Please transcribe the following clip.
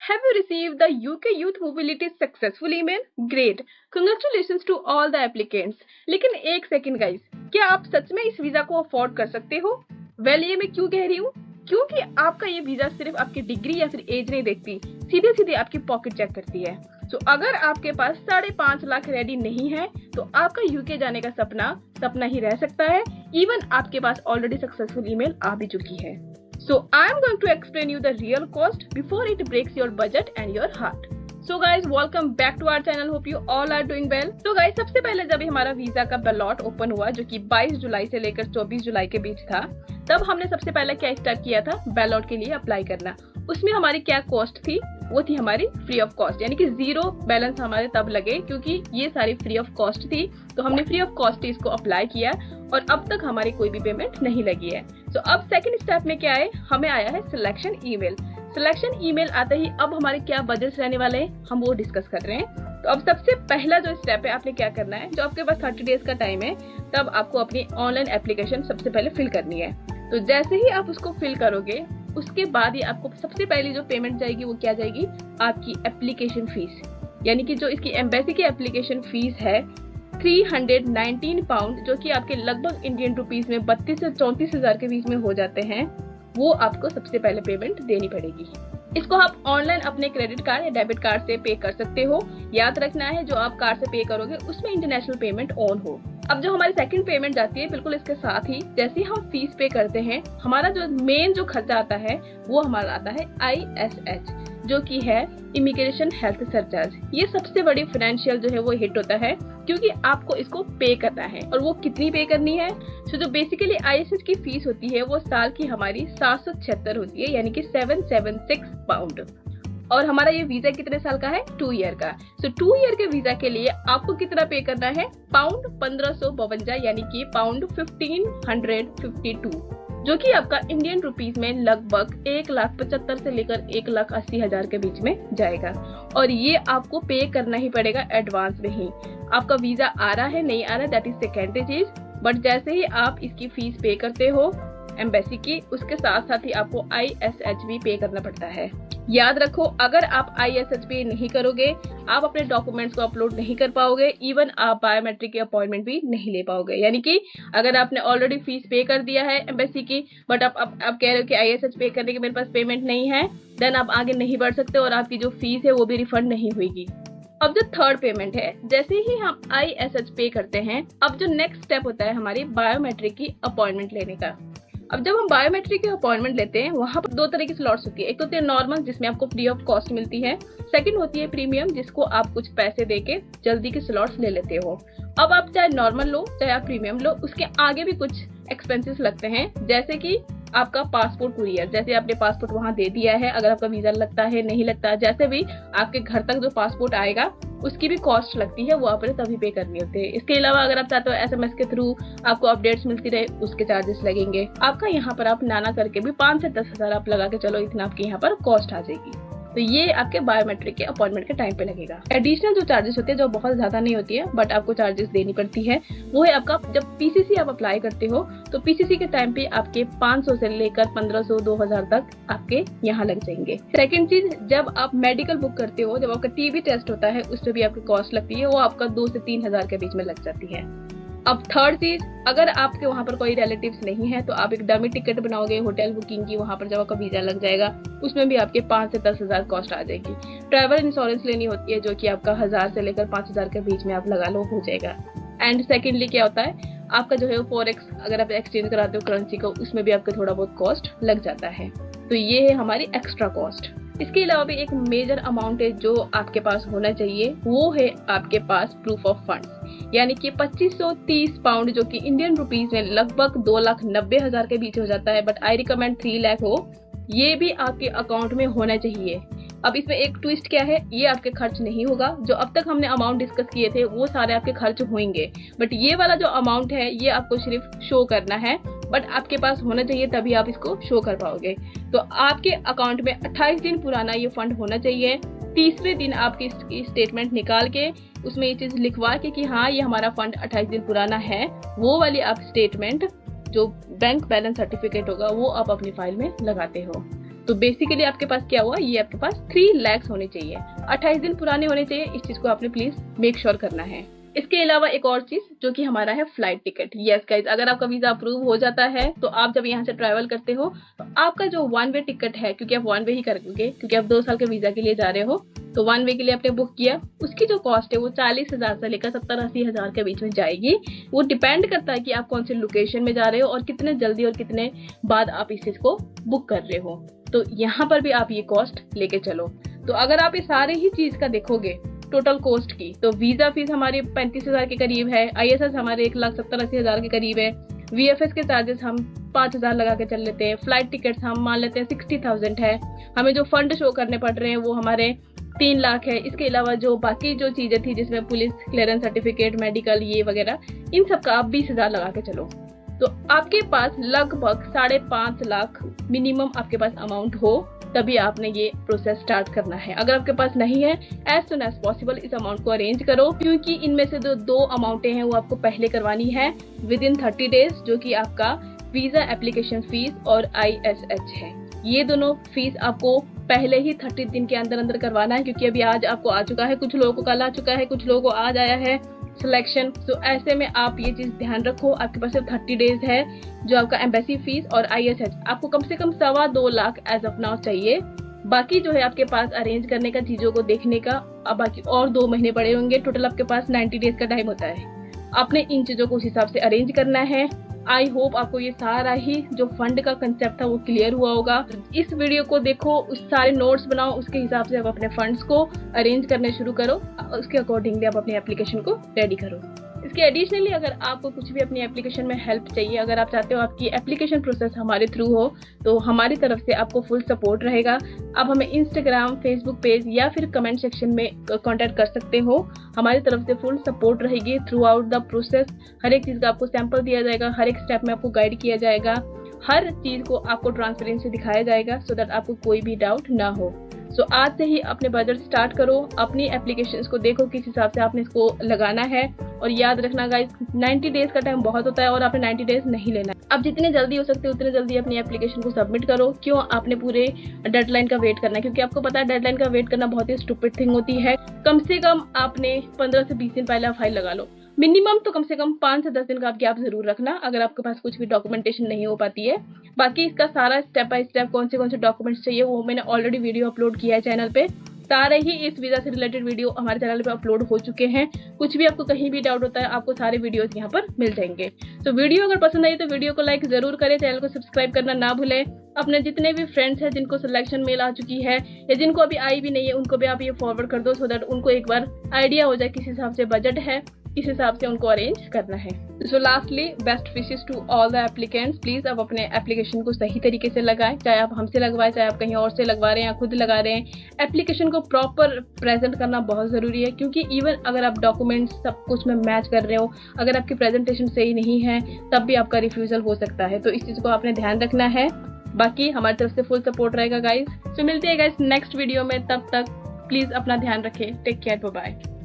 Have you received the UK Youth Mobility Successful email? Great. Congratulations to all the applicants. लेकिन एक second guys, क्या आप सच में इस वीजा को अफोर्ड कर सकते हो? ये मैं क्यों कह रही हूँ? क्योंकि आपका ये वीजा सिर्फ आपकी डिग्री या फिर एज नहीं देखती, सीधे सीधे आपकी पॉकेट चेक करती है। तो अगर आपके पास 5.5 लाख रेडी नहीं है तो आपका यूके जाने का सपना ही रह सकता है। इवन आपके पास ऑलरेडी सक्सेसफुल ईमेल आ भी चुकी है। So I am going to explain you the real cost before it breaks your budget and your heart. So guys, welcome back to our channel. Hope you all are doing well. So guys, सबसे पहले जब हमारा visa का ballot open हुआ जो कि 22 जुलाई से लेकर 24 जुलाई के बीच था, तब हमने सबसे पहले क्या स्टार्ट किया था, बैलॉट के लिए अप्लाई करना। उसमें हमारी क्या कॉस्ट थी, वो थी हमारी फ्री ऑफ कॉस्ट, यानी कि जीरो बैलेंस हमारे तब लगे क्योंकि ये सारी फ्री ऑफ कॉस्ट थी। तो हमने फ्री ऑफ कॉस्ट इसको अप्लाई किया और अब तक हमारी कोई भी पेमेंट नहीं लगी है। तो अब सेकंड स्टेप में क्या है, हमें आया है सिलेक्शन ईमेल। सिलेक्शन ईमेल आते ही अब हमारे क्या बजट रहने वाले हैं, हम वो डिस्कस कर रहे हैं। तो अब सबसे पहला जो स्टेप है, आपने क्या करना है, जो आपके पास 30 डेज का टाइम है, तब आपको अपनी ऑनलाइन एप्लीकेशन सबसे पहले फिल करनी है। तो जैसे ही आप उसको फिल करोगे, उसके बाद ही आपको सबसे पहली जो पेमेंट जाएगी वो क्या जाएगी, आपकी एप्लीकेशन फीस, यानी कि जो इसकी एम्बेसी की एप्लीकेशन फीस है 319 पाउंड, जो कि आपके लगभग इंडियन रुपीस में 32 से 34 हजार के बीच में हो जाते हैं, वो आपको सबसे पहले पेमेंट देनी पड़ेगी। इसको आप ऑनलाइन अपने क्रेडिट कार्ड या डेबिट कार्ड से पे कर सकते हो। याद रखना है जो आप कार्ड से पे करोगे उसमें इंटरनेशनल पेमेंट ऑन हो। अब जो हमारी सेकंड पेमेंट जाती है, बिल्कुल इसके साथ ही जैसे हम फीस पे करते हैं, हमारा जो मेन जो खर्चा आता है वो हमारा आता है ISH, जो कि है इमिग्रेशन हेल्थ सरचार्ज। ये सबसे बड़ी फाइनेंशियल जो है वो हिट होता है क्योंकि आपको इसको पे करना है। और वो कितनी पे करनी है, तो जो बेसिकली ISH की फीस होती है वो साल की हमारी 776 होती है, यानी कि 776 पाउंड। और हमारा ये वीजा कितने साल का है, 2 ईयर का। सो 2 ईयर के वीजा के लिए आपको कितना पे करना है, पाउंड 1552, यानी कि पाउंड 1552, जो कि आपका इंडियन रुपीस में लगभग 1,75,000 से लेकर 1,80,000 के बीच में जाएगा। और ये आपको पे करना ही पड़ेगा एडवांस में ही। आपका वीजा आ रहा है नहीं आ रहा है, दैट इज सेकेंडरी चीज, बट जैसे ही आप इसकी फीस पे करते हो एम्बेसी की, उसके साथ साथ ही आपको ISH भी पे करना पड़ता है। याद रखो, अगर आप ISH पे नहीं करोगे, आप अपने डॉक्यूमेंट्स को अपलोड नहीं कर पाओगे, इवन आप बायोमेट्रिक की अपॉइंटमेंट भी नहीं ले पाओगे। यानी कि अगर आपने ऑलरेडी फीस पे कर दिया है एम्बेसी की, बट आप कह रहे हो कि ISH पे करने के मेरे पास पेमेंट नहीं है, देन आप आगे नहीं बढ़ सकते और आपकी जो फीस है वो भी रिफंड नहीं होगी। अब जो थर्ड पेमेंट है, जैसे ही हम ISH पे करते हैं, अब जो नेक्स्ट स्टेप होता है हमारी बायोमेट्रिक की अपॉइंटमेंट लेने का। अब जब हम बायोमेट्रिक की अपॉइंटमेंट लेते हैं, वहाँ पर 2 तरह की स्लॉट्स होती है। एक होती है नॉर्मल, जिसमें आपको फ्री ऑफ कॉस्ट मिलती है। सेकंड होती है प्रीमियम, जिसको आप कुछ पैसे देके जल्दी की स्लॉट्स ले लेते हो। अब आप चाहे नॉर्मल लो चाहे आप प्रीमियम लो, उसके आगे भी कुछ एक्सपेंसेस लगते हैं, जैसे कि आपका पासपोर्ट कुरियर। जैसे आपने पासपोर्ट वहाँ दे दिया है, अगर आपका वीजा लगता है नहीं लगता, जैसे भी आपके घर तक जो पासपोर्ट आएगा उसकी भी कॉस्ट लगती है, वो आपने तभी पे करनी होती है। इसके अलावा अगर आप चाहते हो SMS के थ्रू आपको अपडेट्स मिलती रहे, उसके चार्जेस लगेंगे। आपका यहाँ पर आप नाना करके भी 5 से 10 हजार आप लगा के चलो, इतना आपके यहाँ पर कॉस्ट आ जाएगी। तो ये आपके बायोमेट्रिक के अपॉइंटमेंट के टाइम पे लगेगा। एडिशनल जो चार्जेस होते हैं, जो बहुत ज्यादा नहीं होती है बट आपको चार्जेस देनी पड़ती है, वो है आपका जब PCC आप अप्लाई करते हो, तो PCC के टाइम पे आपके 500 से लेकर 1500 2000 तक आपके यहाँ लग जाएंगे। सेकंड चीज, जब आप मेडिकल बुक करते हो, जब आपका TB टेस्ट होता है, उस पर भी आपकी कॉस्ट लगती है, वो आपका 2 से 3 हजार के बीच में लग जाती है। अब थर्ड चीज, अगर आपके वहाँ पर कोई रिलेटिव्स नहीं है तो आप एक डमी टिकट बनाओगे होटल बुकिंग की, वहाँ पर जब आपका वीजा लग जाएगा, उसमें भी आपके 5 से 10 हजार कॉस्ट आ जाएगी। ट्रैवल इंश्योरेंस लेनी होती है, जो कि आपका 1000 से लेकर 5000 के बीच में आप लगा लो, हो जाएगा। एंड सेकेंडली क्या होता है, आपका जो है फॉरेक्स, अगर आप एक्सचेंज कराते हो करेंसी को, उसमें भी आपका थोड़ा बहुत कॉस्ट लग जाता है। तो ये है हमारी एक्स्ट्रा कॉस्ट। इसके अलावा भी एक मेजर अमाउंट है जो आपके पास होना चाहिए, वो है आपके पास प्रूफ ऑफ फंड्स, यानी कि 2530 पाउंड, जो कि इंडियन रुपीस में लगभग 2,90,000 के बीच हो जाता है, बट आई रिकमेंड 3 लाख हो। ये भी आपके अकाउंट में होना चाहिए। अब इसमें एक ट्विस्ट क्या है, ये आपके खर्च नहीं होगा। जो अब तक हमने अमाउंट डिस्कस किए थे वो सारे आपके खर्च होंगे, बट ये वाला जो अमाउंट है ये आपको सिर्फ शो करना है, बट आपके पास होना चाहिए, तभी आप इसको शो कर पाओगे। तो आपके अकाउंट में 28 दिन पुराना ये फंड होना चाहिए। तीसरे दिन आपकी इसकी स्टेटमेंट निकाल के उसमें ये चीज लिखवा के कि हाँ ये हमारा फंड 28 दिन पुराना है, वो वाली आप स्टेटमेंट जो बैंक बैलेंस सर्टिफिकेट होगा वो आप अपनी फाइल में लगाते हो। तो बेसिकली आपके पास क्या हुआ, ये आपके पास 3 lakhs होने चाहिए, 28 दिन पुराने होने चाहिए। इस चीज को आपने प्लीज मेक श्योर करना है। इसके अलावा एक और चीज जो कि हमारा है फ्लाइट टिकट। यस गाइज, अगर आपका वीजा अप्रूव हो जाता है तो आप जब यहाँ से ट्रैवल करते हो तो आपका जो 1 वे टिकट है, क्योंकि आप 1 वे ही करोगे, क्योंकि आप 2 साल के वीजा के लिए जा रहे हो, तो 1 वे के लिए आपने बुक किया, उसकी जो कॉस्ट है वो 40,000 से लेकर 70-80 हजार के बीच में जाएगी। वो डिपेंड करता है कि आप कौन सी लोकेशन में जा रहे हो और कितने जल्दी और कितने बाद आप इस चीज को बुक कर रहे हो। तो यहाँ पर भी आप ये कॉस्ट लेके चलो। तो अगर आप ये सारे ही चीज का देखोगे टोटल कॉस्ट की, तो वीजा फीस हमारी 35,000 के करीब है, ISS हमारे 1,70,80 हजार के करीब है, VFS के चार्जेस हम 5,000 लगा के चल लेते हैं, फ्लाइट टिकट्स हम मान लेते हैं 60,000 है, हमें जो फंड शो करने पड़ रहे हैं वो हमारे 3 लाख है। इसके अलावा जो बाकी जो चीजें थी जिसमें पुलिस क्लियरेंस सर्टिफिकेट, मेडिकल, ये वगैरह, इन सब का आप 20,000 लगा के चलो। तो आपके पास लगभग 5.5 लाख मिनिमम आपके पास अमाउंट हो, तभी आपने ये प्रोसेस स्टार्ट करना है। अगर आपके पास नहीं है, एज सुन एज पॉसिबल इस अमाउंट को अरेंज करो, क्योंकि इनमें से जो 2 अमाउंटें हैं वो आपको पहले करवानी है विद इन 30 डेज, जो कि आपका वीजा एप्लीकेशन फीस और ISH है। ये दोनों फीस आपको पहले ही 30 दिन के अंदर अंदर करवाना है, क्योंकि अभी आज आपको आ चुका है, कुछ लोगों को कल आ चुका है, कुछ लोगों को आज आया है सिलेक्शन। तो ऐसे में आप ये चीज ध्यान रखो, आपके पास सिर्फ 30 डेज है। जो आपका एम्बेसी फीस और ISH आपको कम से कम 2.25 लाख एज ऑफ नाउ चाहिए। बाकी जो है आपके पास अरेंज करने का, चीजों को देखने का, अब बाकी और 2 महीने पड़े होंगे। टोटल आपके पास 90 डेज का टाइम होता है। आपने इन चीजों को उस हिसाब से अरेंज करना है। आई होप आपको ये सारा ही जो फंड का कंसेप्ट था वो क्लियर हुआ होगा। इस वीडियो को देखो, उस सारे नोट्स बनाओ, उसके हिसाब से आप अपने फंड्स को अरेंज करने शुरू करो, उसके अकॉर्डिंगली आप अपनी एप्लीकेशन को रेडी करो। इसके एडिशनली अगर आपको कुछ भी अपनी एप्लीकेशन में हेल्प चाहिए, अगर आप चाहते हो आपकी एप्लीकेशन प्रोसेस हमारे थ्रू हो, तो हमारी तरफ से आपको फुल सपोर्ट रहेगा। आप हमें इंस्टाग्राम, फेसबुक पेज या फिर कमेंट सेक्शन में कांटेक्ट कर सकते हो। हमारी तरफ से फुल सपोर्ट रहेगी थ्रू आउट द प्रोसेस। हर एक चीज का आपको सैंपल दिया जाएगा, हर एक स्टेप में आपको गाइड किया जाएगा, हर चीज को आपको ट्रांसपेरेंसी दिखाया जाएगा, सो दैट आपको कोई भी डाउट ना हो। सो आज से ही अपने बजट स्टार्ट करो, अपनी एप्लीकेशंस को देखो किस हिसाब से आपने इसको लगाना है। और याद रखना गाइस, 90 डेज का टाइम बहुत होता है और आपने 90 डेज नहीं लेना है। अब जितने जल्दी हो सकते उतने जल्दी अपनी एप्लीकेशन को सबमिट करो। क्यों आपने पूरे डेडलाइन का वेट करना है? क्योंकि आपको पता है डेडलाइन का वेट करना बहुत ही स्टूपिड थिंग होती है। कम से कम आपने 15 से 20 दिन पहले फाइल लगा लो, मिनिमम तो कम से कम 5 से 10 दिन का आप गैप जरूर रखना, अगर आपके पास कुछ भी डॉक्यूमेंटेशन नहीं हो पाती है। बाकी इसका सारा स्टेप बाय स्टेप कौन से डॉक्यूमेंट्स चाहिए वो मैंने ऑलरेडी वीडियो अपलोड किया है चैनल पे। सारे ही इस वीजा से रिलेटेड वीडियो हमारे चैनल पे अपलोड हो चुके हैं। कुछ भी आपको कहीं भी डाउट होता है, आपको सारे वीडियोस यहाँ पर मिल जाएंगे। तो वीडियो अगर पसंद आई तो वीडियो को लाइक जरूर करें, चैनल को सब्सक्राइब करना ना भूलें। अपने जितने भी फ्रेंड्स हैं जिनको सिलेक्शन मेल आ चुकी है या जिनको अभी आई भी नहीं है, उनको भी आप ये फॉरवर्ड कर दो, सो दैट उनको एक बार आइडिया हो जाए किस हिसाब से बजट है, इस हिसाब से उनको अरेंज करना है। So lastly, best wishes to all the applicants. Please आप अपने एप्लीकेशन को सही तरीके से लगाएं, चाहे आप हमसे लगवाएं, चाहे आप कहीं और से लगवा रहे हैं या खुद लगा रहे हैं। एप्लीकेशन को प्रॉपर प्रेजेंट करना बहुत जरूरी है, क्योंकि इवन अगर आप डॉक्यूमेंट्स सब कुछ में मैच कर रहे हो, अगर आपकी प्रेजेंटेशन सही नहीं है तब भी आपका रिफ्यूजल हो सकता है। तो इस चीज को आपने ध्यान रखना है। बाकी हमारी तरफ से फुल सपोर्ट रहेगा गाइज। तो मिलते हैं गाइज नेक्स्ट वीडियो में, तब तक प्लीज अपना ध्यान रखें। Take care, bye bye.